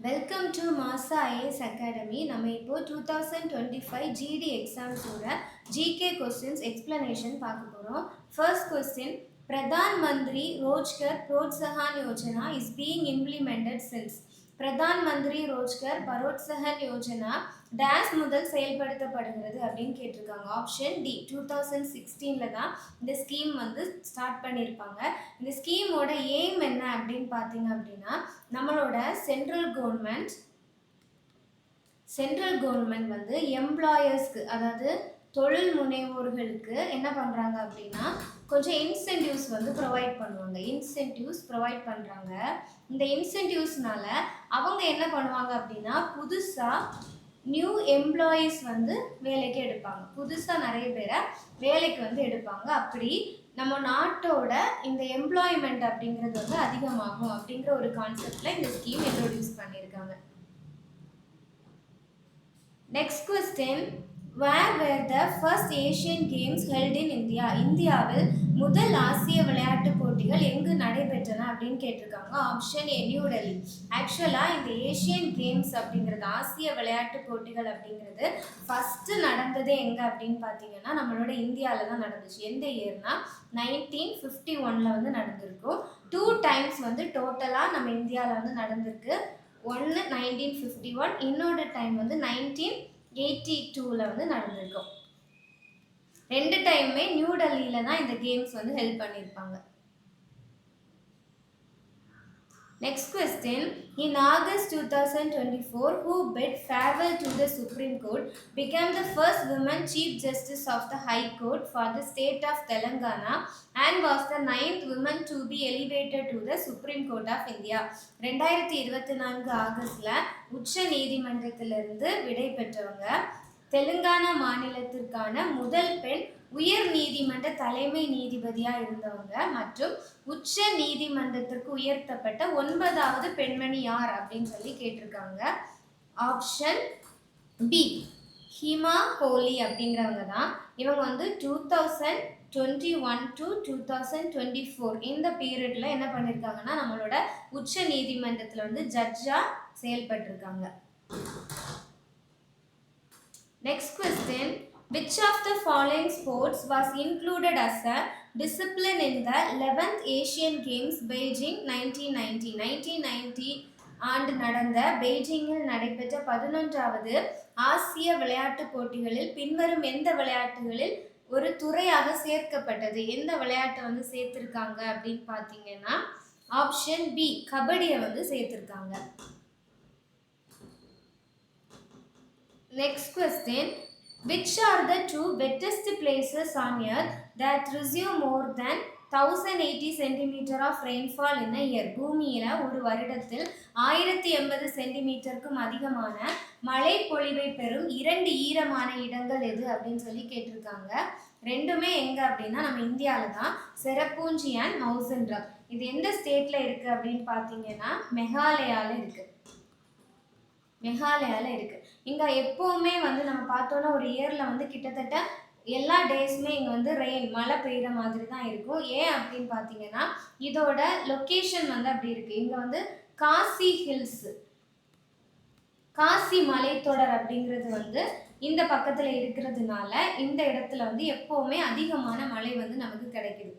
Welcome to Masa IAS academy. நம்ம இப்போ 2025 GD எக்ஸாம்ஸோட ஜிகே கொஸ்டின்ஸ் எக்ஸ்பிளனேஷன் பார்க்க போகிறோம். First question, Pradhan Mantri Rozgar Protsahan Yojana is being implemented since. Pradhan Mantri Rozgar பரோத்சாஹன் Yojana days முதல் செயல்படுத்தப்படுகிறது அப்படின்னு கேட்டிருக்காங்க. ஆப்ஷன் டி 2016 தான் இந்த ஸ்கீம் வந்து ஸ்டார்ட் பண்ணியிருப்பாங்க. இந்த ஸ்கீமோட எய்ம் என்ன அப்படின்னு பார்த்தீங்க அப்படின்னா, நம்மளோட சென்ட்ரல் கவர்மெண்ட் வந்து எம்ப்ளாயர்ஸ்க்கு, அதாவது தொழில் முனைவோர்களுக்கு என்ன பண்ணுறாங்க அப்படின்னா கொஞ்சம் இன்சென்டிவ்ஸ் வந்து ப்ரொவைட் பண்ணுவாங்க. இந்த இன்சென்டிவ்ஸ்னால அவங்க என்ன பண்ணுவாங்க அப்படின்னா புதுசாக நியூ எம்ப்ளாயீஸ் வந்து வேலைக்கு எடுப்பாங்க. புதுசாக நிறைய பேரை வேலைக்கு வந்து எடுப்பாங்க. அப்படி நம்ம நாட்டோட இந்த எம்ப்ளாய்மெண்ட் அப்படிங்கிறது வந்து அதிகமாகும் அப்படிங்கிற ஒரு கான்செப்டில் இந்த ஸ்கீம் இன்ட்ரோடியூஸ் பண்ணியிருக்காங்க. Next question, where were the first Asian Games held in India? இந்தியாவில் முதல் ஆசிய விளையாட்டுப் போட்டிகள் எங்கு நடைபெற்றன அப்படின்னு கேட்டிருக்காங்க. Option a new Delhi. ஆக்சுவலாக இந்த ஏஷியன் கேம்ஸ் அப்படிங்கிறது, ஆசிய விளையாட்டுப் போட்டிகள் அப்படிங்கிறது ஃபஸ்ட்டு நடந்ததே எங்கே அப்படின்னு பார்த்தீங்கன்னா நம்மளோட இந்தியாவில் தான் நடந்துச்சு. எந்த இயர்னா 1951 வந்து நடந்திருக்கும். 2 times வந்து டோட்டலாக நம்ம இந்தியாவில் வந்து நடந்திருக்கு. ஒன்று 1951, இன்னொரு டைம் வந்து 1982 வந்து நடந்திருக்கும். 2 டைமுமே நியூ டெல்லியில தான் இந்த கேம்ஸ் வந்து ஹெல்ப் பண்ணியிருப்பாங்க. Next question, in August 2024, who bid farewell to the Supreme Court, became the first woman Chief Justice of the High Court for the state of Telangana and was the 9th woman to be elevated to the Supreme Court of India. 2024 ஆகஸ்ட்ல உச்ச நீதிமன்றத்திலிருந்து விடை பெற்றவங்க, தெலுங்கானா மாநிலத்திற்கான முதல் பெண் உயர் நீதிமன்ற தலைமை நீதிபதியாக இருந்தவங்க மற்றும் உச்ச நீதிமன்றத்திற்கு உயர்த்தப்பட்ட 9வது பெண்மணி யார் அப்படின்னு சொல்லி கேட்டிருக்காங்க. ஆப்ஷன் பி ஹிமா கோலி அப்படிங்கிறவங்க தான். இவங்க வந்து 2021 to 2024 இந்த பீரியட்ல என்ன பண்ணியிருக்காங்கன்னா நம்மளோட உச்ச நீதிமன்றத்தில் வந்து ஜட்ஜா செயல்பட்டிருக்காங்க. Next question, which of the following sports was included as a discipline in the 11th Asian Games Beijing 1990? 1990 ஆண்டு நடந்த பெய்ஜிங்கில் நடைபெற்ற 11வது ஆசிய விளையாட்டுப் போட்டிகளில் பின்வரும் எந்த விளையாட்டுகளில் ஒரு துறையாக சேர்க்கப்பட்டது? எந்த விளையாட்டை வந்து சேர்த்திருக்காங்க அப்படின்னு பார்த்தீங்கன்னா ஆப்ஷன் பி கபடியை வந்து சேர்த்திருக்காங்க. Next question, which are the two wettest places on earth that receive more than 1080 cm of rainfall in a year? பூமியில ஒரு வருடத்தில் 1080 சென்டிமீட்டருக்கும் அதிகமான மழை பொழிவை பெறும் 2 ஈரமான இடங்கள் எது அப்படின்னு சொல்லி கேட்டிருக்காங்க. ரெண்டுமே எங்க அப்படின்னா நம்ம இந்தியாவில் தான், செரப்பூஞ்சி அண்ட் மவுசன் ராக். இது எந்த ஸ்டேட்ல இருக்கு அப்படின்னு பார்த்தீங்கன்னா மெகாலயால இருக்கு. இங்கே எப்போவுமே வந்து நம்ம பார்த்தோன்னா ஒரு இயரில் வந்து கிட்டத்தட்ட எல்லா டேஸுமே இங்கே வந்து மழை பெய்கிற மாதிரி தான் இருக்கும். ஏன் அப்படின்னு பார்த்தீங்கன்னா இதோட லொக்கேஷன் வந்து அப்படி இருக்குது. இங்கே வந்து காசி ஹில்ஸ், காசி மலைத்தொடர் அப்படிங்கிறது வந்து இந்த பக்கத்தில் இருக்கிறதுனால இந்த இடத்துல வந்து எப்போவுமே அதிகமான மழை வந்து நமக்கு கிடைக்குது.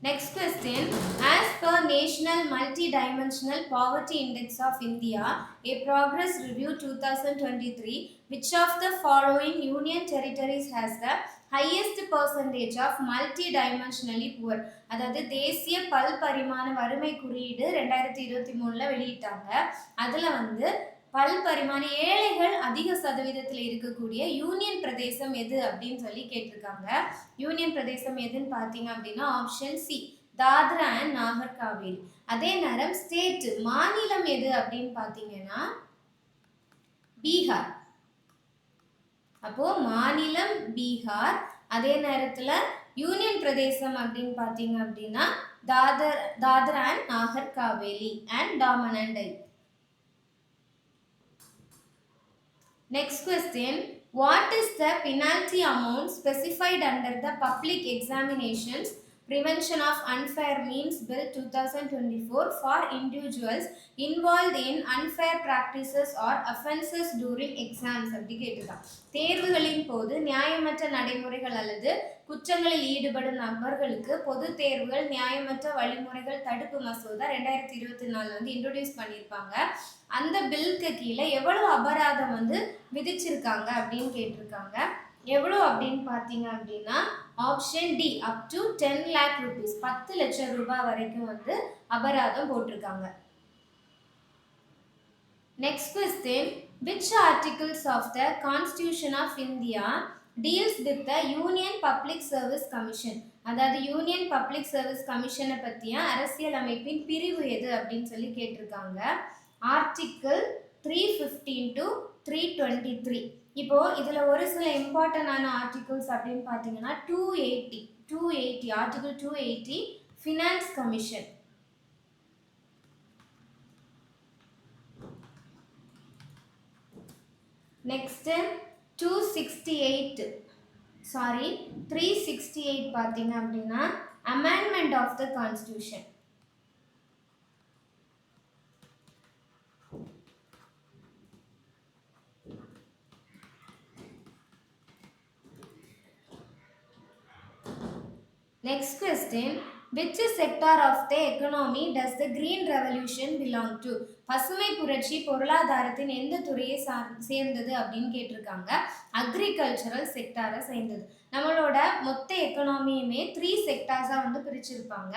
Next question, as per National Multidimensional Poverty Index of India, a progress review 2023, which of the following union territories has the highest percentage of multidimensionally poor? அதாவது தேசிய பல்பரிமாண வறுமை குறியீடு 2023 வெளியிட்டாங்க. அதில் வந்து பல்பரிமாண ஏழைகள் அதிக சதவீதத்தில் இருக்கக்கூடிய யூனியன் பிரதேசம் எது அப்படின்னு சொல்லி கேட்டிருக்காங்க. யூனியன் பிரதேசம் எதுன்னு பார்த்தீங்க அப்படின்னா ஆப்ஷன் சி தாத்ரா அண்ட் நாகர் காவேரி. அதே நேரம் ஸ்டேட் மாநிலம் எது அப்படின்னு பார்த்தீங்கன்னா பீகார். அப்போ மாநிலம் பீகார். அதே நேரத்தில் யூனியன் பிரதேசம் அப்படின்னு பார்த்தீங்க அப்படின்னா Dadra and Nagar Kaveri and Daman and Diu. Next question, what is the penalty amount specified under the public examinations Prevention of Unfair Means Bill 2024 for individuals involved in unfair practices or offenses during exams அப்படி கேட்டிருக்கான். தேர்வுகளின் போது நியாயமற்ற நடைமுறைகள் அல்லது குற்றங்களில் ஈடுபடும் நபர்களுக்கு பொது தேர்வுகள் நியாயமற்ற வழிமுறைகள் தடுப்பு மசோதா 2024 வந்து இன்ட்ரோடியூஸ் பண்ணியிருப்பாங்க. அந்த பில்லுக்கு கீழே எவ்வளவு அபராதம் வந்து விதிச்சிருக்காங்க அப்படின்னு கேட்டிருக்காங்க. எவ்வளோ அப்படின்னு பார்த்தீங்க அப்படின்னா option D up to 10 lakh rupees 10 லட்சம் ரூபாய் வரைக்கும் வந்து அபராதம் போட்டிருக்காங்க. Next question, which articles of the Constitution of India deals with the Union Public Service Commission? அதாவது யூனியன் பப்ளிக் சர்வீஸ் கமிஷனை பற்றிய அரசியல் அமைப்பின் பிரிவு எது அப்படின்னு சொல்லி கேட்டிருக்காங்க. Article 315 to 323. இப்போ இதுல ஒரு சில இம்பார்ட்டன்டான ஆர்டிகிள்ஸ் அப்படின்னு பார்த்தீங்கன்னா 280 ஆர்டிகிள் 280 ஃபினான்ஸ் கமிஷன். நெக்ஸ்ட் 368 பார்த்தீங்க அப்படின்னா amendment of the constitution. Next question, which sector of the economy does the green revolution belong to? பசுமை புரட்சி பொருளாதாரத்தின் எந்த துறையை சேர்ந்தது அப்படின்னு கேட்டிருக்காங்க. அக்ரிகல்ச்சரல் செக்டாரை சேர்ந்தது. நம்மளோட மொத்த எக்கனாமியுமே 3 செக்டார்ஸாக வந்து பிரிச்சிருப்பாங்க.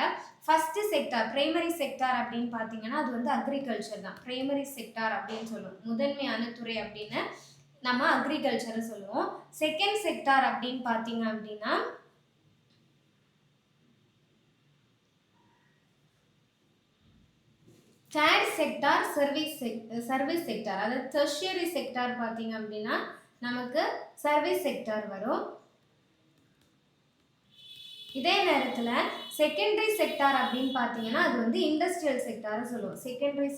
ஃபர்ஸ்ட் செக்டார் பிரைமரி செக்டார் அப்படின்னு பார்த்தீங்கன்னா அது வந்து அக்ரிகல்ச்சர் தான். பிரைமரி செக்டார் அப்படின்னு சொல்லுவோம், முதன்மையான துறை அப்படின்னு நம்ம அக்ரிகல்ச்சரை சொல்லுவோம். செகண்ட் செக்டார் அப்படின்னு பார்த்தீங்க அப்படின்னா தேர்ட் செக்டார் சர்வீஸ் செக்டார். அதாவது டெர்ஷியரி செக்டார் பார்த்தீங்க அப்படின்னா நமக்கு சர்வீஸ் செக்டார் வரும். இதே நேரத்தில் செகண்டரி செக்டார் அப்படின்னு பார்த்தீங்கன்னா அது வந்து இண்டஸ்ட்ரியல் செக்டாரை சொல்லுவோம். செகண்டரி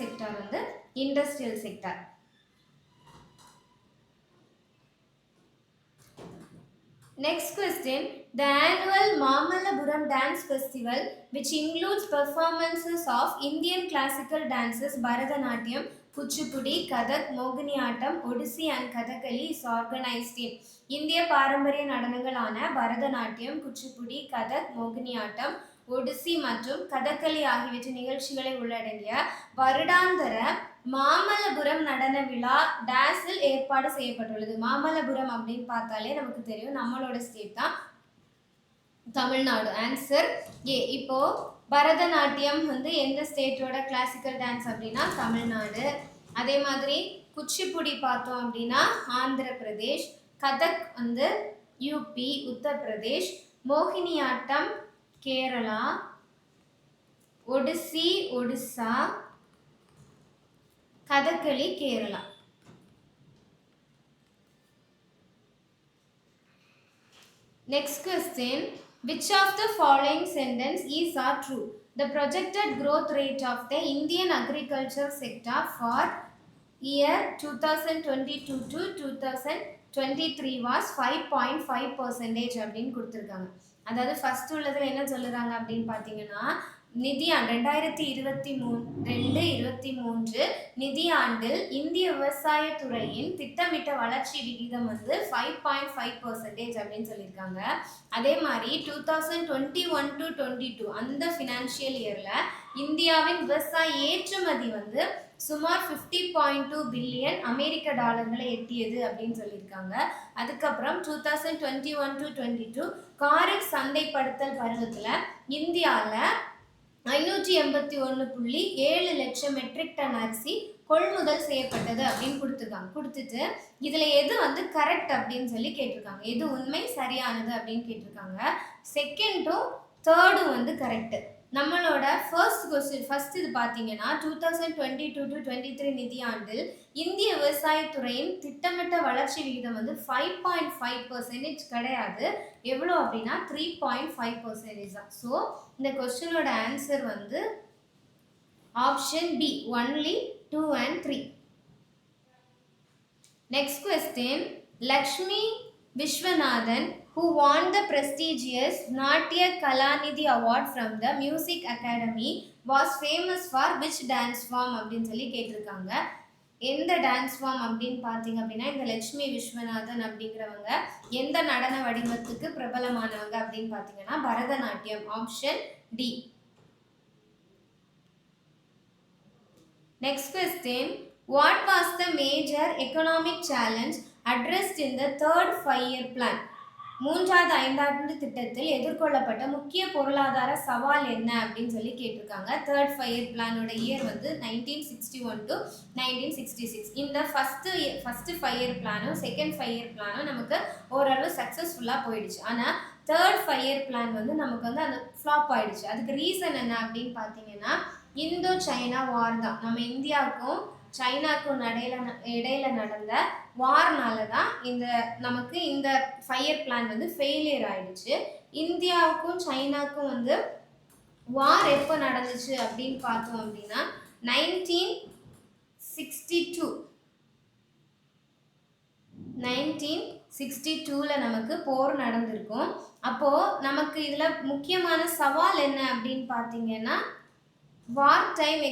செக்டார் வந்து industrial sector. Next question, the annual Mamallapuram Dance Festival, which includes performances of Indian classical dances Bharatanatyam, Kuchipudi, Kathak, Mohiniyattam, Odissi and Kathakali, is organized in இந்திய பாரம்பரிய நடனங்களான பரதநாட்டியம், குச்சிப்புடி, கதக், மோகினியாட்டம், ஒடிசி மற்றும் கதகளி ஆகியவற்றின் நிகழ்ச்சிகளை உள்ளடங்கிய வருடாந்திர மாமல்லபுரம் நடன விழா டாஸில் ஏற்பாடு செய்யப்பட்டுள்ளது. மாமல்லபுரம் அப்படின்னு பார்த்தாலே நமக்கு தெரியும் நம்மளோட ஸ்டேட் தான் தமிழ்நாடு. Answer A. இப்போ பரதநாட்டியம் வந்து எந்த ஸ்டேட்டோட கிளாசிக்கல் டான்ஸ் அப்படின்னா தமிழ்நாடு. அதே மாதிரி குச்சிப்புடி பார்த்தோம் அப்படின்னா ஆந்திர பிரதேஷ், கதக் வந்து UP Uttar Pradesh, Mohiniyattam Kerala, Odissi Odisha, Kathakali Kerala. Next question, which of the following sentence is are true? The projected growth rate of the Indian agriculture sector for year 2022 to 2023 was 5.5% அப்படின்னு கொடுத்துருக்காங்க. அதாவது ஃபர்ஸ்ட் உள்ளதில் என்ன சொல்லுறாங்க அப்படின்னு பார்த்தீங்கன்னா நிதியாண்டு 2023 நிதியாண்டில் இந்திய விவசாய துறையின் திட்டமிட்ட வளர்ச்சி விகிதம் வந்து 5.5% அப்படின்னு சொல்லியிருக்காங்க. அதே மாதிரி 2021 to 22 அந்த ஃபினான்ஷியல் இயரில் இந்தியாவின் விவசாய ஏற்றுமதி வந்து சுமார் 50.2 பில்லியன் அமெரிக்க டாலர்களை எட்டியது அப்படின்னு சொல்லியிருக்காங்க. அதுக்கப்புறம் 2021 to 22 காரிஃப் சந்தைப்படுத்தல் பருவத்தில் இந்தியாவில் 581.7 லட்சம் மெட்ரிக் டன் அரிசி கொள்முதல் செய்யப்பட்டது அப்படின்னு கொடுத்துட்டு இதுல எது வந்து கரெக்ட் அப்படின்னு சொல்லி கேட்டிருக்காங்க. எது உண்மை சரியானது அப்படின்னு கேட்டிருக்காங்க. செகண்டும் தேர்டும் வந்து கரெக்ட். நம்மளோட ஃபர்ஸ்ட் இது பார்த்தீங்கன்னா 2022 to 23 நிதியாண்டில் இந்திய விவசாயத்துறையின் திட்டமிட்ட வளர்ச்சி விகிதம் வந்து 5.5% கிடையாது. எவ்வளோ அப்படின்னா 3.5% தான். ஸோ இந்த கொஸ்டினோட ஆன்சர் வந்து option B, only 2 and 3. Next question, Lakshmi Viswanathan who won the prestigious Natya Kalanidhi Award from the Music Academy was famous for which dance form அப்படின்னு சொல்லி கேட்டிருக்காங்க. எந்த டான்ஸ் ஃபார்ம் அப்படின்னு பார்த்தீங்க அப்படின்னா இந்த லட்சுமி விஸ்வநாதன் அப்படிங்கிறவங்க எந்த நடன வடிவத்துக்கு பிரபலமானவங்க அப்படின்னு பார்த்தீங்கன்னா Bharatanatyam. Option D. Next question. What was the major economic challenge addressed in the third 5-year plan? மூன்றாவது ஐந்தாண்டு திட்டத்தில் எதிர்கொள்ளப்பட்ட முக்கிய பொருளாதார சவால் என்ன அப்படின்னு சொல்லி கேட்டிருக்காங்க. தேர்ட் 5-year பிளானோட இயர் வந்து 1961 to 1966. இந்த ஃபர்ஸ்ட் 5-year பிளானும் செகண்ட் 5-year பிளானும் நமக்கு ஓரளவு சக்ஸஸ்ஃபுல்லாக போயிடுச்சு. ஆனால் தேர்ட் 5-year பிளான் வந்து நமக்கு வந்து அந்த ஃப்ளாப் ஆயிடுச்சு. அதுக்கு ரீசன் என்ன அப்படின்னு பார்த்தீங்கன்னா இந்தோ சைனா வார் தான். நம்ம இந்தியாவுக்கும் சைனாக்கும் இடையில நடந்த வார்னால தான் நமக்கு இந்த 5-year பிளான் வந்து ஃபெயிலியர் ஆயிடுச்சு. இந்தியாவுக்கும் சைனாக்கும் வந்து வார் எப்போ நடந்துச்சு அப்படின்னு பார்த்தோம் அப்படின்னா 1962ல நமக்கு போர் நடந்திருக்கும். அப்போ நமக்கு இதுல முக்கியமான சவால் என்ன அப்படின்னு பார்த்தீங்கன்னா வார் time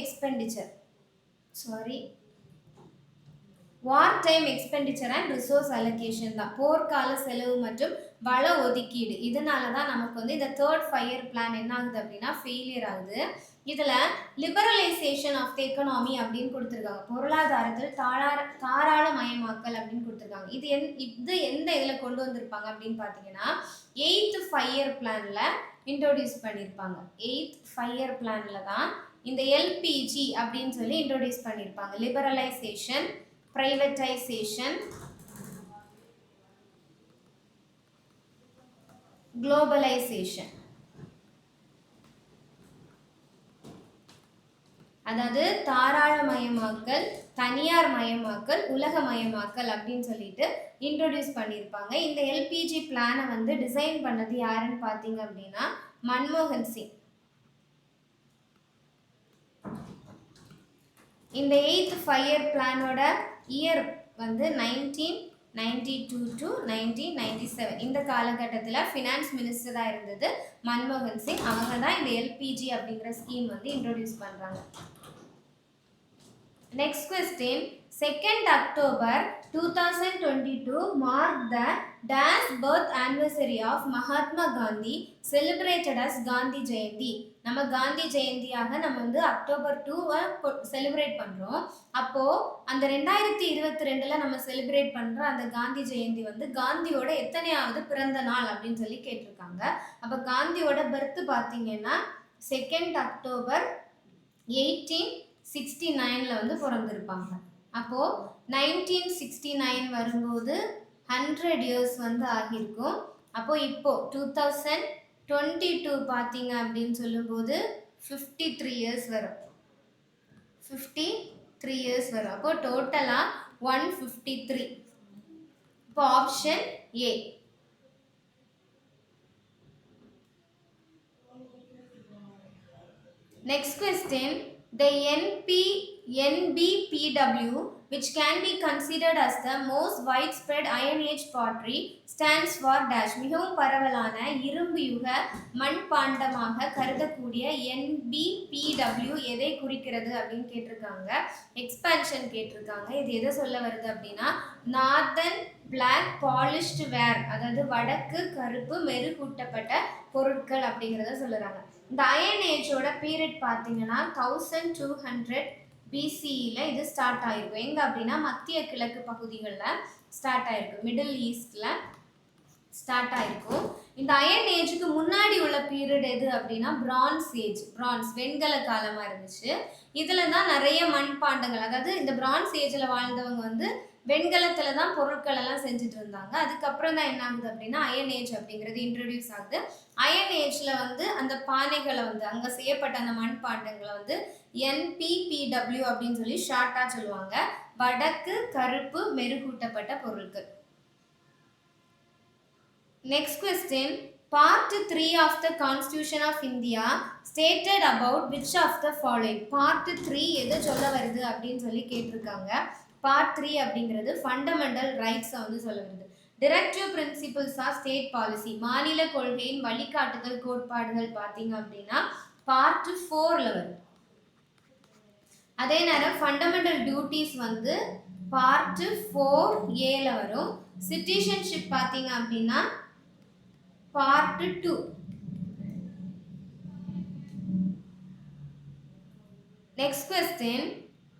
expenditure and resource allocation தான். போர்க்கால செலவு மற்றும் வள ஒதுக்கீடு. இதனால தான் நமக்கு வந்து இந்த தேர்ட் 5-year பிளான் என்ன ஆகுது அப்படின்னா ஃபெயிலியர் ஆகுது. இதில் லிபரலைசேஷன் ஆஃப் த எக்கனாமி அப்படின்னு கொடுத்துருக்காங்க. பொருளாதாரத்தில் தாராளமயமாக்கல் அப்படின்னு கொடுத்துருக்காங்க. இது எந்த இதில் கொண்டு வந்திருப்பாங்க அப்படின்னு பார்த்தீங்கன்னா 8th 5-year பிளானில் இன்ட்ரோடியூஸ் பண்ணியிருப்பாங்க. 8th 5-year பிளானில் தான் இந்த எல்பிஜி அப்படின்னு சொல்லி இன்ட்ரோடியூஸ் பண்ணியிருப்பாங்க. Liberalisation, privatisation, globalisation. அதாவது தாராளமயமாக்கல், தனியார் மயமாக்கல், உலகமயமாக்கல் அப்படின்னு சொல்லிட்டு இன்ட்ரோடியூஸ் பண்ணியிருப்பாங்க. இந்த எல்பிஜி பிளானை வந்து டிசைன் பண்ணது யாருன்னு பார்த்தீங்க அப்படின்னா மன்மோகன் சிங். இந்த 8th 5-year பிளானோட இயர் வந்து 1992 to 1997. இந்த காலகட்டத்தில் ஃபினான்ஸ் மினிஸ்டராக இருந்தது மன்மோகன் சிங். அவங்க தான் இந்த எல்பிஜி அப்படிங்கிற ஸ்கீம் வந்து இன்ட்ரோடியூஸ் பண்ணுறாங்க. Next question. 2nd October 2022 marked the dash birth anniversary of Mahatma Gandhi, celebrated as Gandhi Jayanti. நம்ம காந்தி ஜெயந்தியாக நம்ம வந்து October 2 செலிப்ரேட் பண்ணுறோம். அப்போது அந்த 2022ல் நம்ம செலிப்ரேட் பண்ணுற அந்த காந்தி ஜெயந்தி வந்து காந்தியோட எத்தனையாவது பிறந்த நாள் அப்படின்னு சொல்லி கேட்டிருக்காங்க. அப்போ காந்தியோட பர்த் பார்த்தீங்கன்னா 2nd October 1869 வந்து பிறந்திருப்பாங்க. அப்போது 1969 வரும்போது 100 years வந்து ஆகியிருக்கும். அப்போது இப்போது 2022 பார்த்தீங்க அப்படின்னு சொல்லும்போது 53 years வரும். 53 years வரும். அப்போது டோட்டலாக 153. இப்போ option A. Next question. The NBPW, which can be considered as the most widespread Iron Age pottery, stands for dash. மிகவும் பரவலான இரும்பு யுக மண்பாண்டமாக கருதக்கூடிய NBPW எதை குறிக்கிறது அப்படின்னு கேட்டிருக்காங்க. எக்ஸ்பான்ஷன் கேட்டிருக்காங்க. இது எதை சொல்ல வருது அப்படின்னா நார்தன் பிளாக் பாலிஷ்டு வேர், அதாவது வடக்கு கருப்பு மெருகூட்டப்பட்ட பொருட்கள் அப்படிங்கிறத சொல்லுறாங்க. இந்த அயன் ஏஜோட பீரியட் பார்த்தீங்கன்னா 1200 BCEல இது ஸ்டார்ட் ஆயிருக்கும். எங்கே அப்படின்னா மத்திய கிழக்கு பகுதிகளில் ஸ்டார்ட் ஆயிருக்கும். மிடில் ஈஸ்டில் ஸ்டார்ட் ஆயிருக்கும். இந்த அயன் ஏஜுக்கு முன்னாடி உள்ள பீரியட் எது அப்படின்னா பிரான்ஸ் ஏஜ். வெண்கல காலமாக இருந்துச்சு. இதில் தான் நிறைய மண்பாண்டங்கள், அதாவது இந்த பிரான்ஸ் ஏஜில் வாழ்ந்தவங்க வந்து வெண்கலத்தில் தான் பொருட்கள் எல்லாம் செஞ்சுட்டு இருந்தாங்க. அதுக்கப்புறம் தான் என்ன ஆகுது அப்படின்னா அயன் ஏஜ் அப்படிங்கிறது இன்ட்ரடியூஸ் ஆகுது. அயன் ஏஜில் வந்து அந்த பானைகளை வந்து அங்கே செய்யப்பட்ட அந்த மண்பாண்டங்களை வந்து NBPW அப்படின்னு சொல்லி ஷார்ட்டாக சொல்லுவாங்க. வடக்கு கருப்பு மெருகூட்டப்பட்ட பொருட்கள். Next question. Part 3 of the Constitution of India stated about which of the following? Part 3 எது சொல்ல வருது அப்படின்னு சொல்லி கேட்டிருக்காங்க. Part 3 அப்படிங்கிறது ஃபண்டமெண்டல் ரைட்ஸை வந்து சொல்ல வருது. Directive principles of state policy, மாநில கொள்கையின் வழிகாட்டுதல் கோட்பாடுகள் பார்த்தீங்க அப்படின்னா பார்ட் 4ல வரும். அதே நேரம் ஃபண்டமெண்டல் டியூட்டிஸ் வந்து பார்ட் 4A வரும். சிட்டிசன்ஷிப் பார்த்தீங்க அப்படின்னா part 2. Next question.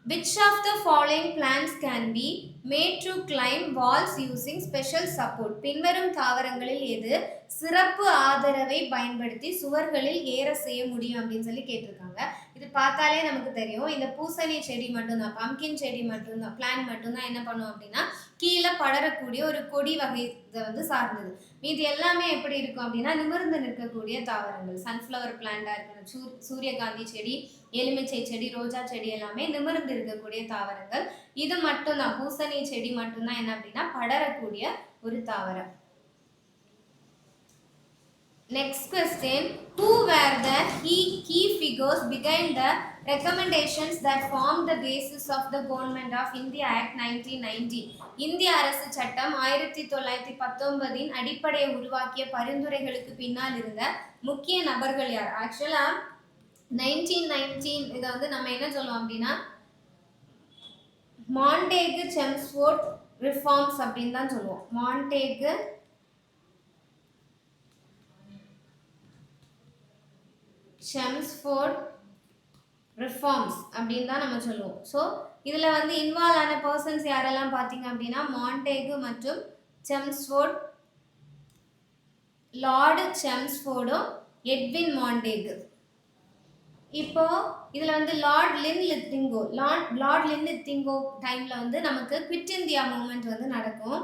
Which of the following plants can be made to climb walls using special support? பின்வரும் தாவரங்களில் எது சிறப்பு ஆதரவை பயன்படுத்தி சுவர்களில் ஏற செய்ய முடியும் அப்படின்னு சொல்லி கேட்டிருக்காங்க. இது பார்த்தாலே நமக்கு தெரியும். இந்த பூசணி செடி மட்டும்தான், பம்கின் செடி மட்டும்தான், பிளான்ட் மட்டும்தான் என்ன பண்ணும் அப்படின்னா கீழே படரக்கூடிய ஒரு கொடி வகை வந்து சார்ந்தது. மீது எல்லாமே எப்படி இருக்கும் அப்படின்னா நிமிர்ந்து நிற்கக்கூடிய தாவரங்கள். சன்ஃப்ளவர் பிளான்டா இருக்கணும், சூரியகாந்தி செடி, எலுமிச்சை செடி, ரோஜா செடி எல்லாமே நிமிர்ந்து இருக்கக்கூடிய தாவரங்கள். இது மட்டும்தான், பூசணி செடி மட்டும்தான் என்ன அப்படின்னா படரக்கூடிய ஒரு தாவரம். Next question. Who were the key figures behind the recommendations that formed the basis of the Government of India Act 1990? இந்திய அரசு சட்டம் 1919 அடிப்படையை உருவாக்கிய பரிந்துரைகளுக்கு பின்னால் இருந்த முக்கிய நபர்கள் யார்? ஆக்சுவலா 1919 இதை வந்து நம்ம என்ன சொல்லுவோம் அப்படின்னா மாண்டேகு செம்ஸ்ஃபோர்ட் ரிஃபார்ம்ஸ் அப்படின்னு தான் சொல்லுவோம். மாண்டேகு செம்ஸ்ஃபோர்ட் ரிஃபார்ம்ஸ் அப்படின்னு தான் நம்ம சொல்லுவோம். ஸோ இதில் வந்து இன்வால்வ் ஆன பர்சன்ஸ் யாரெல்லாம் பார்த்தீங்க அப்படின்னா மாண்டேகு மற்றும் செம்ஸ்ஃபோர்ட், லார்டு செம்ஸ்ஃபோர்டும் எட்வின் மாண்டேகு. இப்போ இதில் வந்து லார்ட் லின் லித்திங்கோ டைமில் வந்து நமக்கு குவிட் இந்தியா மூமெண்ட் வந்து நடக்கும்.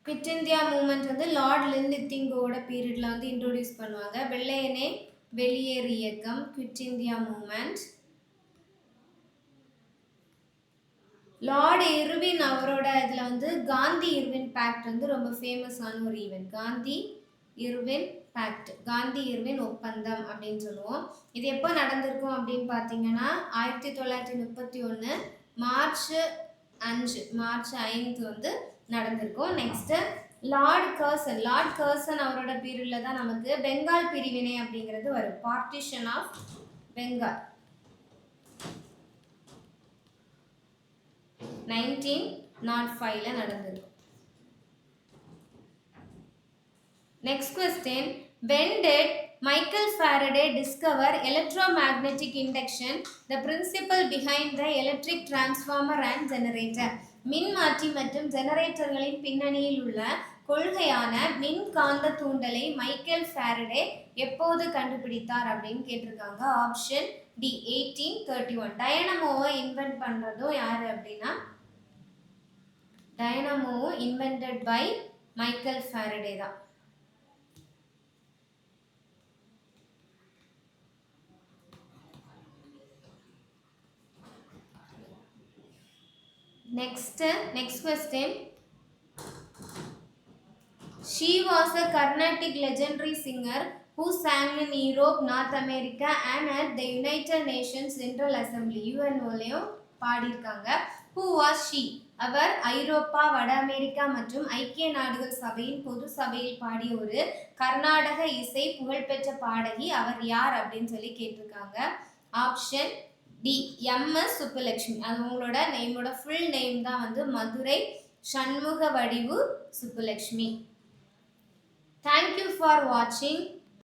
குவிட் இந்தியா மூமெண்ட் வந்து லார்ட் லின் லித்திங்கோட பீரியட்ல வந்து இன்ட்ரோடியூஸ் பண்ணுவாங்க. வெள்ளையனே வெளியேறு இயக்கம், quit India moment. Lord Irwin அவரோட இதில் வந்து காந்தி இர்வின் பேக்ட் வந்து ரொம்ப ஃபேமஸான ஒரு event. Gandhi Irwin pact, Gandhi Irwin ஒப்பந்தம் அப்படின்னு சொல்லுவோம். இது எப்போ நடந்திருக்கும் அப்படின்னு பார்த்தீங்கன்னா 1931 மார்ச் 5 வந்து நடந்திருக்கும். நெக்ஸ்ட் லார்ட் கர்சன் அவரோட பீரியட்ல தான் நமக்கு பெங்கால் பிரிவினை அப்படிங்கிறது வரும். பார்ட்டிஷன் ஆஃப் பெங்கால் 1905ல நடந்திருக்கும். Next question. When did Michael Faraday discover electromagnetic induction, the principle behind the electric transformer and generator? மின்மாற்றி மற்றும் ஜெனரேட்டர்களின் பின்னணியில் உள்ள கொள்கையான மின்காந்த தூண்டலை மைக்கேல் ஃபாரடே எப்போது கண்டுபிடித்தார் அப்படின்னு கேட்டிருக்காங்க. Option D 1831. டைனமோவை இன்வென்ட் பண்றதும் யாரு அப்படின்னா dynamo invented by Michael Faraday தான். Next question. She was a Carnatic legendary singer who sang in Europe, North America and at the United Nations General Assembly. UNO-லயும் பாடியிருக்காங்க. Who was she? அவர் ஐரோப்பா, வட America மற்றும் ஐக்கிய நாடுகள் சபையின் பொது சபையில் பாடிய ஒரு கர்நாடக இசை புகழ்பெற்ற பாடகி. அவர் யார் அப்படின்னு சொல்லி கேட்டிருக்காங்க. Option D MS Subbulakshmi. அது உங்களோட நேமோட ஃபுல் நேம் தான் வந்து மதுரை சண்முக வடிவு Subbulakshmi. Thank you for watching.